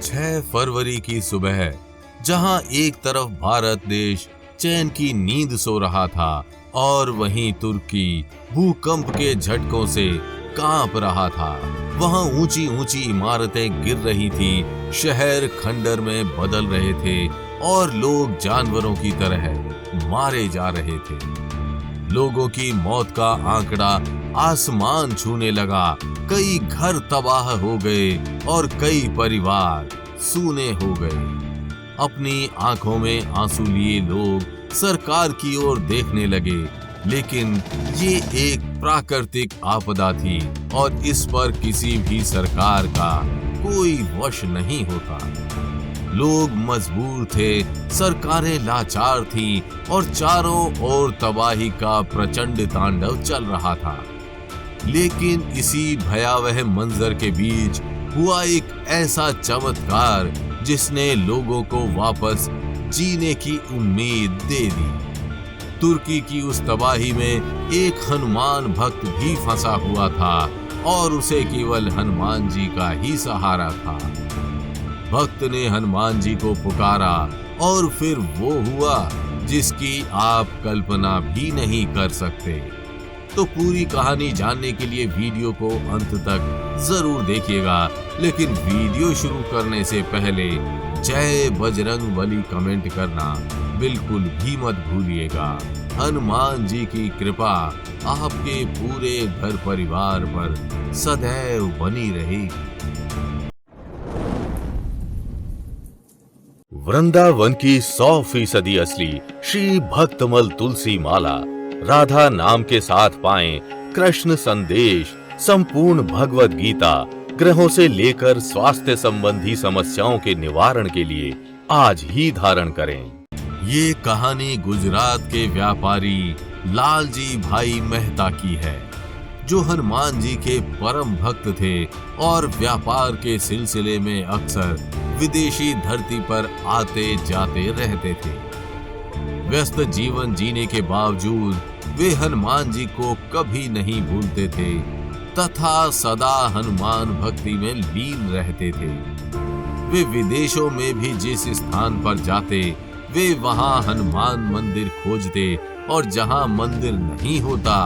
6 फरवरी की सुबह, जहां एक तरफ भारत देश चैन की नींद सो रहा था और वहीं तुर्की भूकंप के झटकों से कांप रहा था। वहां ऊंची ऊंची इमारतें गिर रही थी, शहर खंडर में बदल रहे थे और लोग जानवरों की तरह मारे जा रहे थे। लोगों की मौत का आंकड़ा आसमान छूने लगा। कई घर तबाह हो गए और कई परिवार सूने हो गए। अपनी आंखों में आंसू लिए लोग सरकार की ओर देखने लगे, लेकिन ये एक प्राकृतिक आपदा थी और इस पर किसी भी सरकार का कोई वश नहीं होता। लोग मजबूर थे, सरकारें लाचार थीं और चारों ओर तबाही का प्रचंड तांडव चल रहा था। लेकिन इसी भयावह मंजर के बीच हुआ एक ऐसा चमत्कार जिसने लोगों को वापस जीने की उम्मीद दे दी। तुर्की की उस तबाही में एक हनुमान भक्त भी फंसा हुआ था और उसे केवल हनुमान जी का ही सहारा था। भक्त ने हनुमान जी को पुकारा और फिर वो हुआ जिसकी आप कल्पना भी नहीं कर सकते। तो पूरी कहानी जानने के लिए वीडियो को अंत तक जरूर देखिएगा, लेकिन वीडियो शुरू करने से पहले जय बजरंगबली कमेंट करना बिल्कुल भी मत भूलिएगा। हनुमान जी की कृपा आपके पूरे घर परिवार पर सदैव बनी रहेगी। वृंदावन की 100% असली श्री भक्तमल तुलसी माला राधा नाम के साथ पाएं कृष्ण संदेश, संपूर्ण भगवत गीता, ग्रहों से लेकर स्वास्थ्य संबंधी समस्याओं के निवारण के लिए आज ही धारण करें। ये कहानी गुजरात के व्यापारी लालजी भाई मेहता की है, जो हनुमान जी के परम भक्त थे और व्यापार के सिलसिले में अक्सर विदेशी धरती पर आते जाते रहते थे। व्यस्त जीवन जीने के बावजूद वे हनुमान जी को कभी नहीं भूलते थे तथा सदा हनुमान भक्ति में लीन रहते थे। वे विदेशों में भी जिस स्थान पर जाते, वे वहां हनुमान मंदिर खोजते और जहां मंदिर नहीं होता,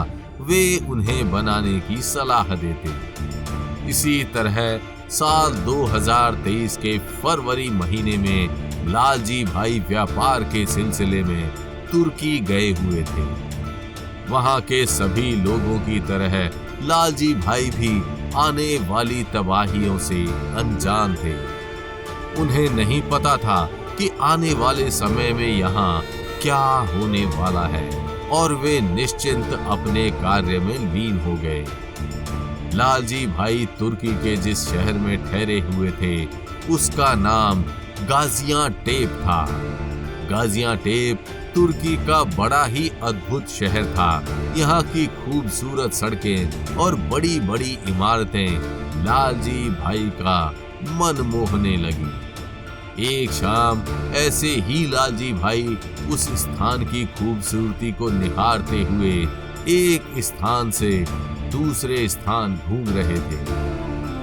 वे उन्हें बनाने की सलाह देते। इसी तरह साल 2023 के फरवरी महीने में लालजी भाई व्यापार के सिलसिले में तुर्की गए हुए थे। वहां के सभी लोगों की तरह लालजी भाई भी आने वाली तबाहियों से अनजान थे। उन्हें नहीं पता था कि आने वाले समय में यहाँ क्या होने वाला है और वे निश्चिंत अपने कार्य में लीन हो गए। लालजी भाई तुर्की के जिस शहर में ठहरे हुए थे, उसका नाम गाजियाटेप था। गाजियाटेप तुर्की का बड़ा ही अद्भुत शहर था। यहाँ की खूबसूरत सड़कें और बड़ी बड़ी इमारतें लालजी भाई का मन मोहने लगी। एक शाम ऐसे ही लालजी भाई उस स्थान की खूबसूरती को निहारते हुए एक स्थान से दूसरे स्थान घूम रहे थे।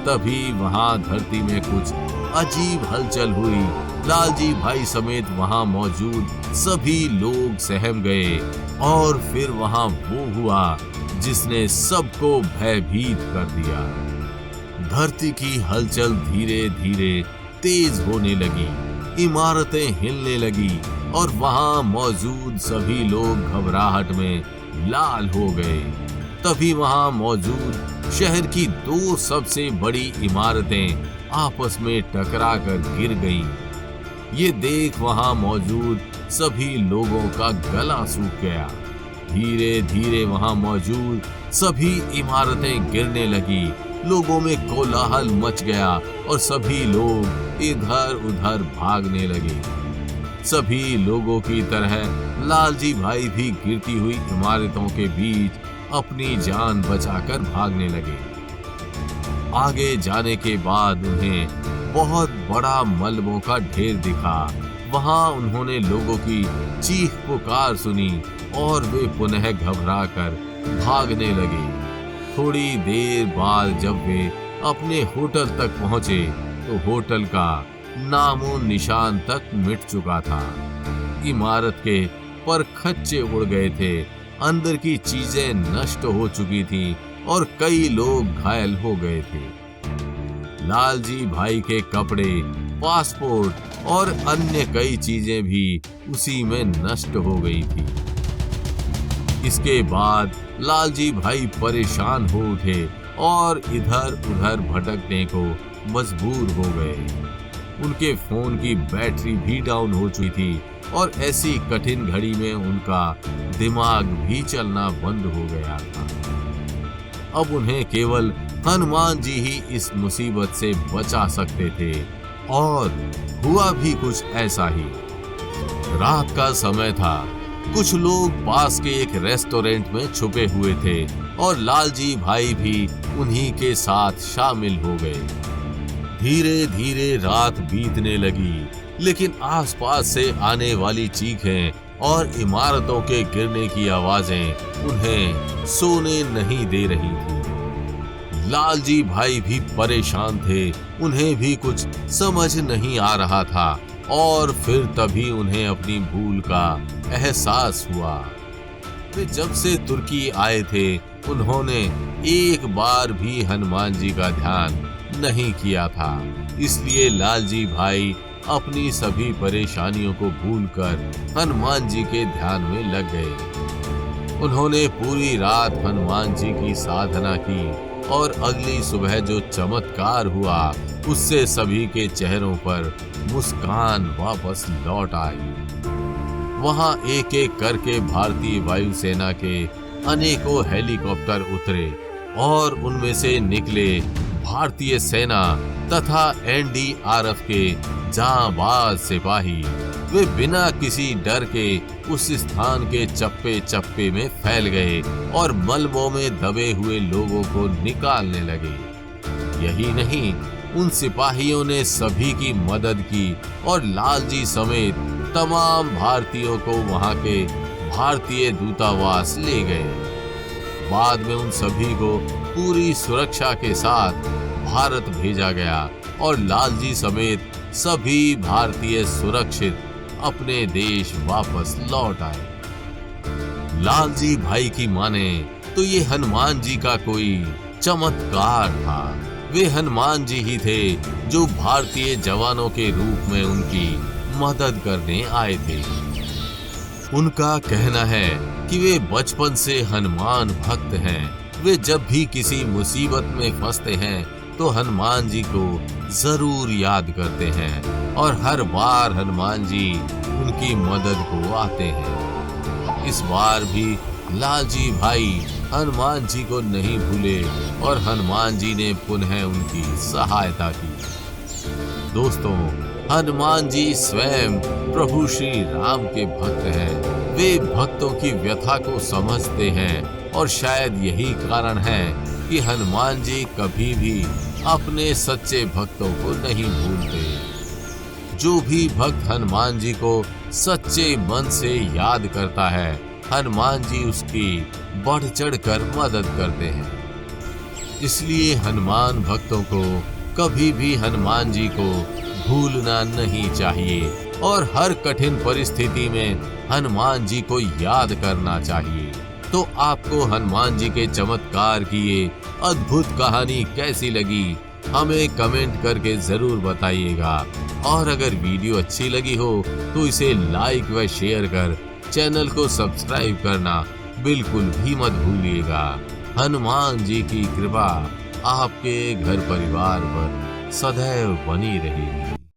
तभी वहां धरती में कुछ अजीब हलचल हुई। लालजी भाई समेत वहां मौजूद सभी लोग सहम गए और फिर वहां वो हुआ जिसने सबको भयभीत कर दिया। धरती की हलचल धीरे धीरे तेज होने लगी, इमारतें हिलने लगी और वहां मौजूद सभी लोग घबराहट में लाल हो गए। तभी वहां मौजूद शहर की 2 सबसे बड़ी इमारतें आपस में टकराकर गिर गईं। ये देख वहां मौजूद सभी लोगों का गला सूख गया। धीरे धीरे वहां मौजूद सभी इमारतें गिरने लगी। लोगों में कोलाहल मच गया और सभी लोग इधर उधर भागने लगे। सभी लोगों की तरह लालजी भाई भी गिरती हुई इमारतों के बीच अपनी जान बचाकर भागने लगे। आगे जाने के बाद उन्हें बहुत बड़ा मलबों का ढेर दिखा। वहां उन्होंने लोगों की चीख पुकार सुनी और वे पुनः घबराकर भागने लगे। थोड़ी देर बाद जब वे अपने होटल तक पहुंचे तो होटल का नामो निशान तक मिट चुका था। इमारत के परखच्चे उड़ गए थे, अंदर की चीजें नष्ट हो चुकी थी और कई लोग घायल हो गए थे। लालजी भाई के कपड़े, पासपोर्ट और अन्य कई चीजें भी उसी में नष्ट हो गई थी। इसके बाद लालजी भाई परेशान हो उठे और इधर उधर भटकने को मजबूर हो गए। उनके फोन की बैटरी भी डाउन हो चुकी थी और ऐसी कठिन घड़ी में उनका दिमाग भी चलना बंद हो गया था। अब उन्हें केवल हनुमान जी ही इस मुसीबत से बचा सकते थे और हुआ भी कुछ ऐसा ही। रात का समय था। कुछ लोग पास के एक रेस्टोरेंट में छुपे हुए थे और लालजी भाई भी उन्हीं के साथ शामिल हो गए। धीरे धीरे रात बीतने लगी, लेकिन आसपास से आने वाली चीखें और इमारतों के गिरने की आवाजें उन्हें सोने नहीं दे रही थी। लालजी भाई भी परेशान थे, उन्हें भी कुछ समझ नहीं आ रहा था और फिर तभी उन्हें अपनी भूल का एहसास हुआ। वे जब से तुर्की आए थे, उन्होंने एक बार भी हनुमान जी का ध्यान नहीं किया था। इसलिए लालजी भाई अपनी सभी परेशानियों को भूलकर हनुमान जी के ध्यान में लग गए। उन्होंने पूरी रात हनुमान जी की साधना की और अगली सुबह जो चमत्कार हुआ उससे सभी के चेहरों पर मुस्कान वापस लौट आई। वहां एक एक करके भारतीय वायुसेना के अनेकों हेलीकॉप्टर उतरे और उनमें से निकले भारतीय सेना तथा एनडीआरएफ के जांबाज सिपाही। वे बिना किसी डर के उस स्थान के चप्पे चप्पे में फैल गए और मलबों में दबे हुए लोगों को निकालने लगे। यही नहीं, उन सिपाहियों ने सभी की मदद की और लालजी समेत तमाम भारतीयों को वहां के भारतीय दूतावास ले गए। बाद में उन सभी को पूरी सुरक्षा के साथ भारत भेजा गया और लालजी समेत सभी भारतीय सुरक्षित अपने देश वापस लौट आए। लालजी भाई की माने तो ये हनुमान जी का कोई चमत्कार था। वे हनुमान जी ही थे जो भारतीय जवानों के रूप में उनकी मदद करने आए थे। उनका कहना है कि वे बचपन से हनुमान भक्त हैं। वे जब भी किसी मुसीबत में फंसते हैं तो हनुमान जी को जरूर याद करते हैं और हर बार हनुमान जी उनकी मदद को आते हैं। इस बार भी लालजी भाई हनुमान जी को नहीं भूले और हनुमान जी ने पुनः उनकी सहायता की। दोस्तों, हनुमान जी स्वयं प्रभु श्री राम के भक्त हैं। वे भक्तों की व्यथा को समझते हैं और शायद यही कारण है कि हनुमान जी कभी भी अपने सच्चे भक्तों को नहीं भूलते। जो भी भक्त हनुमान जी को सच्चे मन से याद करता है, हनुमान जी उसकी बढ़ चढ़ कर मदद करते हैं। इसलिए हनुमान भक्तों को कभी भी हनुमान जी को भूलना नहीं चाहिए और हर कठिन परिस्थिति में हनुमान जी को याद करना चाहिए। तो आपको हनुमान जी के चमत्कार की ये अद्भुत कहानी कैसी लगी, हमें कमेंट करके जरूर बताइएगा। और अगर वीडियो अच्छी लगी हो तो इसे लाइक व शेयर कर चैनल को सब्सक्राइब करना बिल्कुल भी मत भूलिएगा। हनुमान जी की कृपा आपके घर परिवार पर सदैव बनी रहेगी।